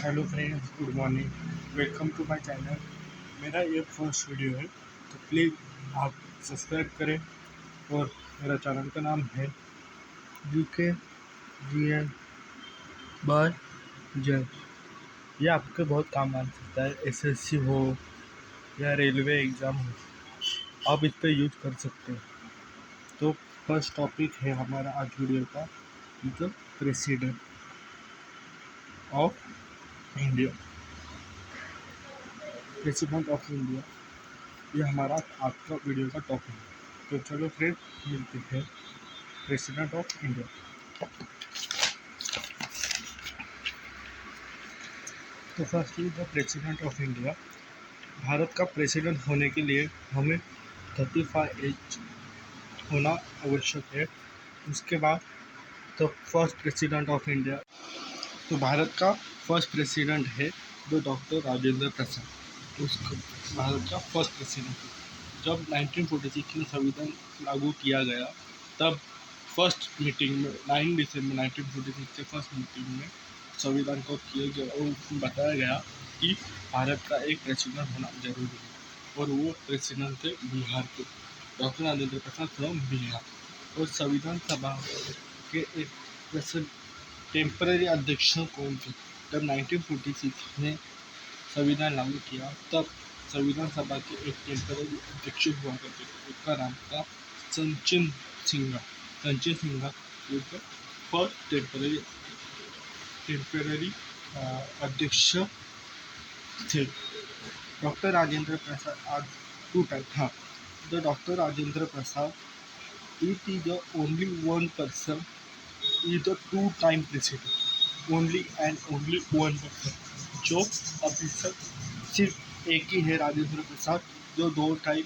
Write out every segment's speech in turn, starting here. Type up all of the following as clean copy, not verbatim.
Hello friends, good morning. Welcome to my channel. मेरा ये first video है, तो प्लीज़ आप सब्सक्राइब करें। और मेरा चैनल का नाम है जीके जीएन बाय जय। ये आपके बहुत काम आ सकता है, एसएससी हो या रेलवे एग्ज़ाम हो, आप इस पर यूज कर सकते हैं। तो फर्स्ट टॉपिक है हमारा आज वीडियो का, the president of India. President of India, ये हमारा आज का वीडियो का टॉपिक है। तो चलो फ्रेंड, मिलते हैं प्रेसिडेंट ऑफ इंडिया। तो firstly the president of India. Bharat का प्रेसिडेंट होने के लिए हमें 35 एज होना आवश्यक है। उसके बाद तो फर्स्ट प्रेसिडेंट ऑफ इंडिया, तो भारत का फर्स्ट प्रेसिडेंट है जो डॉक्टर राजेंद्र प्रसाद। उसको भारत का फर्स्ट प्रेसिडेंट है। जब 1946 में संविधान लागू किया गया, तब फर्स्ट मीटिंग में 9 दिसंबर 1946 के फर्स्ट मीटिंग में संविधान को किया गया और उसमें बताया गया कि भारत का एक प्रेसिडेंट होना जरूरी है। और वो प्रेसिडेंट थे बिहार के, डॉक्टर राजेंद्र प्रसाद फ्रॉम बिहार। और संविधान सभा के एक टेम्पररी अध्यक्ष कौन थे? जब 1946 में संविधान लागू किया, तब संविधान सभा के एक टेम्पररी अध्यक्ष हुआ करते थे, उसका नाम था संचिन सिंघा। संचिन सिंघा फर्स्ट टेम्पररी अध्यक्ष थे। डॉक्टर राजेंद्र प्रसाद आज टू टाइम, हाँ, the doctor Rajendra Prasad it is the only one person is the two-time president, only and only one person, जो अभी तक सिर्फ एक ही है, राजेंद्र प्रसाद, जो 2 टाइम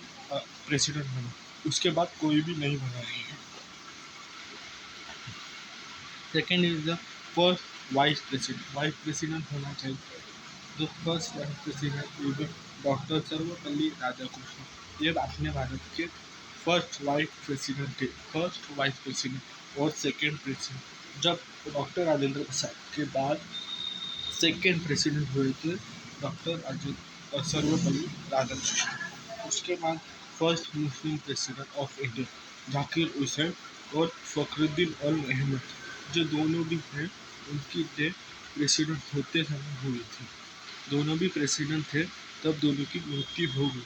प्रेसिडेंट बना। उसके बाद कोई भी नहीं बना है। Second is the first vice president होना चाहिए। The first vice president is doctor Sarvepalli Radhakrishnan. ये अपने भारत के फर्स्ट वाइस प्रेसिडेंट थे, फर्स्ट वाइस प्रेसिडेंट और सेकेंड प्रेसिडेंट। जब डॉक्टर राजेंद्र प्रसाद के बाद सेकेंड प्रेसिडेंट हुए थे डॉक्टर सर्वपल्ली राधाकृष्णन। उसके बाद first Muslim president of India Zakir Hussain और फखरुद्दीन अल अहमद, जो दोनों भी हैं, उनकी डेथ प्रेसिडेंट होते समय हुई थी। दोनों भी प्रेसिडेंट थे, तब दोनों की मृत्यु हो गई।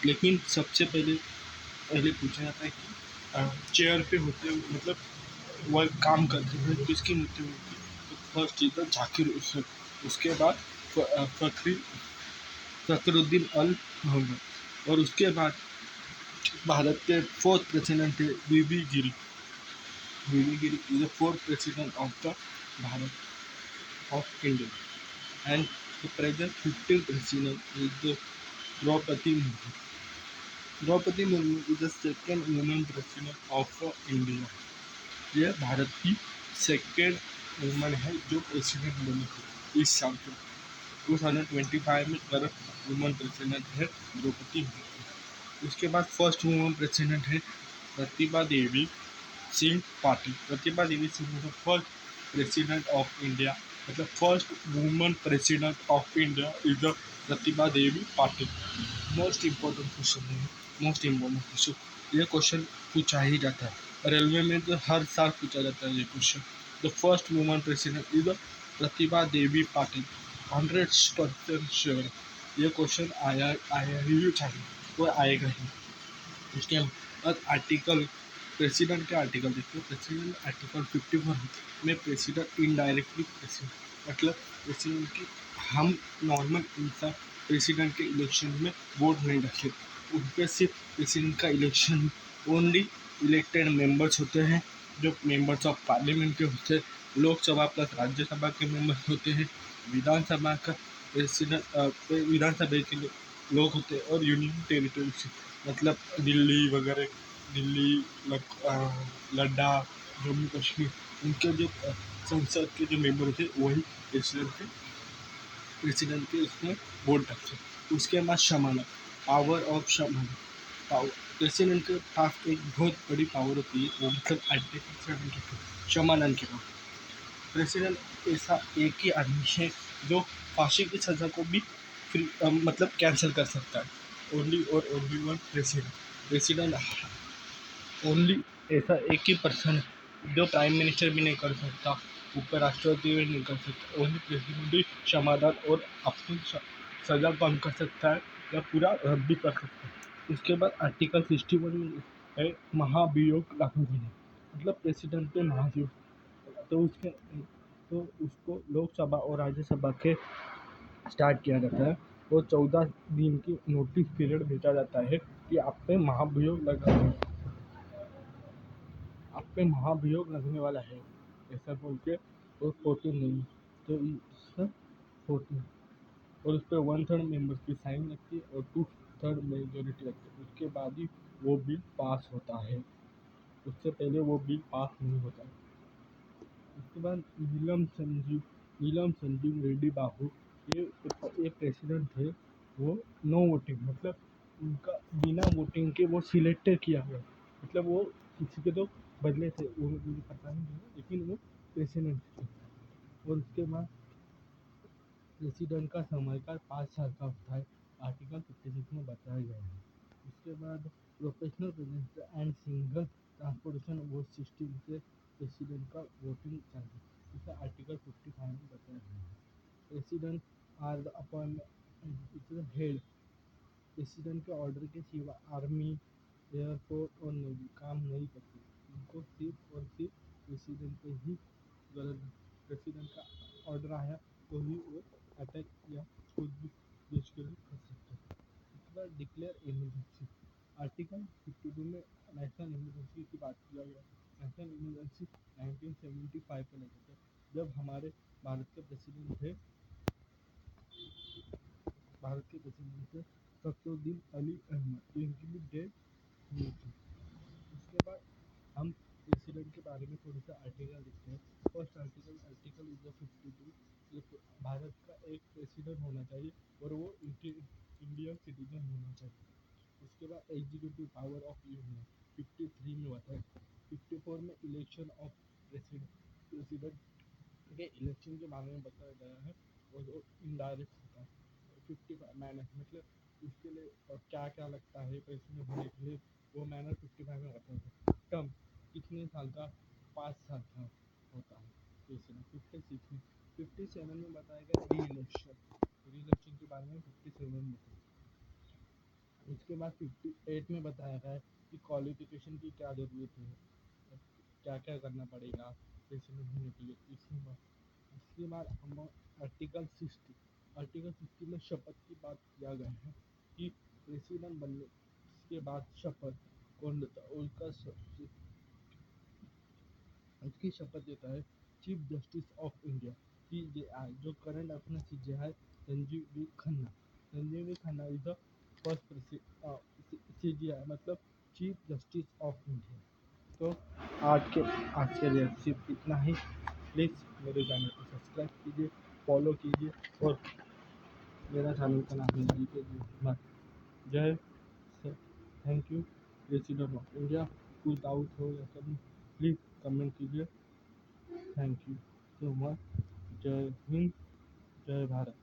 लेकिन सबसे पहले पूछा जाता है कि चेयर पे होते हुए, मतलब वह काम करते हुए किसकी मृत्यु हुई थी? तो first is the Zakir Hussain, उसके बाद फखरुद्दीन अल अहमद, और उसके बाद भारत के फोर्थ प्रेसिडेंट थे V V Giri. V V Giri is the fourth president of the Bharat of India. And the present 15th president is the Draupadi Murmu. Draupadi Murmu is the second women president of India. यह भारत की सेकेंड वुमेन है जो प्रेसिडेंट बनी थी इस साल के 2025 में। करंट वुमेन प्रेसिडेंट है द्रौपदी मुर्मू। उसके बाद फर्स्ट वुमेन प्रेसिडेंट है Pratibha Devi Singh Patil. Pratibha Devi Singh is the first president of India, मतलब first women president of India is the Pratibha Devi Patil. Most important question है, मोस्ट इम्पोर्टेंट क्वेश्चन। ये क्वेश्चन पूछा ही जाता है रेलवे में, तो हर साल पूछा जाता है ये question. The first women president is the Pratibha Devi Patil. 100% sure ये क्वेश्चन आया ही चाहिए, वो आएगा ही। उसके बाद आर्टिकल, प्रेसिडेंट के आर्टिकल देखिए। प्रेसिडेंट आर्टिकल 54 में प्रेसिडेंट इनडायरेक्टली प्रेसिडेंट, मतलब प्रेसिडेंट की हम नॉर्मल इंसान प्रेसिडेंट के इलेक्शन में वोट नहीं रखे, उन पर सिर्फ प्रेसिडेंट का इलेक्शन ओनली इलेक्टेड मेंबर्स होते हैं, जो मेंबर्स ऑफ पार्लियामेंट के होते हैं। लोकसभा प्लस राज्यसभा के मेंबर्स होते हैं। विधानसभा का प्रेसिडेंट विधानसभा के लोग होते हैं। और यूनियन टेरिटरी से, मतलब दिल्ली वगैरह, दिल्ली, लद्दाख, जम्मू कश्मीर, उनके जो संसद के जो मेंबर थे वही प्रेसिडेंट के उसमें वोट रखते। उसके बाद शमानत, पावर ऑफ शमानत। पावर, प्रेसिडेंट के पास एक बहुत बड़ी पावर होती है, वो मतलब आर्टिकल 70 शमानन के पास। प्रेसिडेंट ऐसा एक ही आदमी है जो फांसी की सज़ा को भी मतलब कैंसिल कर सकता है। ओनली और only one president. President only ऐसा एक ही पर्सन है जो प्राइम मिनिस्टर भी नहीं कर सकता, उपराष्ट्रपति भी नहीं कर सकता। ओनली प्रेसिडेंट ही समाधान और अपनी सज़ा कम कर सकता है या पूरा रद्द भी कर सकता है। उसके बाद आर्टिकल 61 में है महाभियोग लागू होना, मतलब प्रेसिडेंट पे महाभियोग। तो उसके तो उसको लोकसभा और राज्यसभा के स्टार्ट किया जाता है और 14 दिन की नोटिस पीरियड भेजा जाता है कि आप पे महाभियोग लगा, आप पे महाभियोग लगने वाला है, ऐसा बोल के। और 14 नहीं तो इस 14 और उस पर 1/3 मेंबर्स की साइन लगती है और 2/3 मेजोरिटी लगती है, उसके बाद ही वो बिल पास होता है। उससे पहले वो बिल पास नहीं होता है। उसके बाद नीलम संजीव रेड्डी बाबू, ये प्रेसिडेंट थे। वो नो वोटिंग, मतलब उनका बिना वोटिंग के वो सिलेक्टेड किया गया, मतलब वो किसी के तो बदले थे, वो मुझे पता नहीं है, लेकिन वो प्रेसिडेंट थे। और उसके बाद प्रेसिडेंट का সময়काल 5 साल का होता है, आर्टिकल 56 में बताया गया है। उसके बाद professional president and single transportation vote system से प्रेसिडेंट का वोटिंग चाहिए, इसे आर्टिकल 55 में बताया गया है। President are the appointment head, president के ऑर्डर के सिवा आर्मी, एयरफोर्स और नेवी काम नहीं करती, उनको सिर्फ और सिर्फ प्रेसिडेंट पे ही गलत। प्रेसिडेंट का ऑर्डर आया तो ही वो अटैक या खुद भी देश के लिए कर सकते हैं। उसके बाद डिक्लेयर इमरजेंसी, आर्टिकल 52 में नेशनल इमरजेंसी की बात किया गया। नेशनल इमरजेंसी 1975 में लगे थे, जब हमारे भारत के प्रेसिडेंट थे फखरुद्दीन अली अहमद, तो इनकी भी डेथ हुई थी। उसके बाद हम प्रेसिडेंट के बारे में थोड़ा सा आर्टिकल लिखते हैं। फर्स्ट आर्टिकल इज 52, भारत का एक प्रेसिडेंट होना चाहिए और वो इंडियन सिटीजन होना चाहिए। उसके बाद एग्जीक्यूटिव पावर ऑफ यूनियन 53 में बताया। 54 में इलेक्शन ऑफ प्रेसिडेंट के इलेक्शन के बारे में बताया गया है और वो इनडायरेक्ट होता है। 55 मैनर, मतलब उसके लिए क्या क्या लगता है प्रेसिडेंट होने के लिए, वो मैनर 55 में बताया है। टर्म कितने साल का, 5 साल का होता है प्रेसिडेंट। 56 में 57 में बताया गया री इलेक्शन के बारे में 57 में बताया। उसके बाद 58 में बताया गया है कि क्वालिफिकेशन की क्या ज़रूरत है, क्या क्या करना पड़ेगा प्रेसिडेंट होने के लिए। इसके बाद हम आर्टिकल 60 में शपथ की बात किया गया है कि प्रेसिडेंट बनने के बाद शपथ कौन लेता है, उसकी शपथ देता है chief justice of India, CJI, जो करंट अपना CJI Sanjeev Khanna is the first CJI, मतलब चीफ जस्टिस ऑफ इंडिया। तो आज के लिए सिर्फ इतना ही। प्लीज़ मेरे चैनल को सब्सक्राइब कीजिए, फॉलो कीजिए और मेरा चैनल का नाम है जीके जी। जय thank you. President of India, कुछ डाउट हो या सब प्लीज़ कमेंट कीजिए। Thank you so much. जय हिंद, जय भारत।